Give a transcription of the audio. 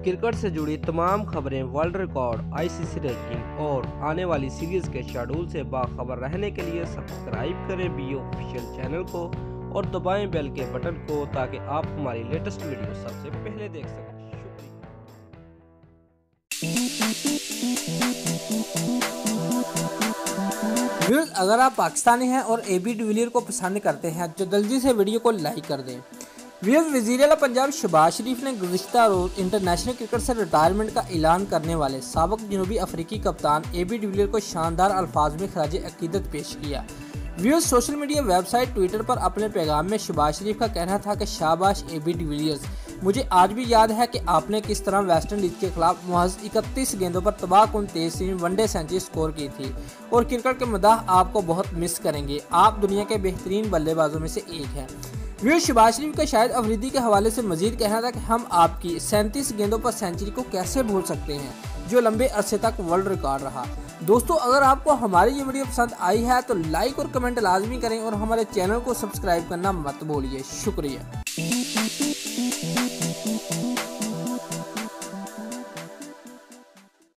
Cricket से जुड़ी तमाम खबरें, वर्ल्ड रिकॉर्ड, आईसीसी रैंकिंग और आने वाली सीरीज के शेड्यूल से बाखबर रहने के लिए सब्सक्राइब करें बी ऑफिशियल चैनल को और दबाएं बेल के बटन को ताकि आप हमारी लेटेस्ट वीडियो सबसे पहले देख सकें। व्यूअर्स, अगर आप पाकिस्तानी हैं और एबी डिविलियर को पसंद करते हैं तो जल्दी से वीडियो को लाइक कर दें। व्यूअर्स, वज़ीर आला पंजाब शहबाज शरीफ ने गुज़िश्ता रोज़ इंटरनेशनल क्रिकेट से रिटायरमेंट का ऐलान करने वाले साबिक जनूबी अफ्रीकी कप्तान एबी डिविलियर को शानदार अल्फाज में खराज अकीदत पेश किया। Viewers, social media website Twitter पर अपने पैगाम में शहबाज शरीफ का कहना था कि शाबाश एबी डिविलियर्स, मुझे आज भी याद है कि आपने किस तरह वेस्ट इंडीज़ के खिलाफ महज 31 गेंदों पर तबाहकुन 23वीं वनडे सेंचुरी स्कोर की थी और क्रिकेट के मदाह आपको बहुत मिस करेंगे। आप दुनिया के बेहतरीन बल्लेबाजों में से एक हैं। व्यूअर्स, शहबाज शरीफ का शाहिद अफरीदी के हवाले से मजीद कहना था कि हम आपकी 37 गेंदों पर सेंचुरी को कैसे भूल सकते हैं, जो लंबे अरसे तक वर्ल्ड रिकॉर्ड रहा। दोस्तों, अगर आपको हमारी ये वीडियो पसंद आई है तो लाइक और कमेंट लाजमी करें और हमारे चैनल को सब्सक्राइब करना मत भूलिए। शुक्रिया।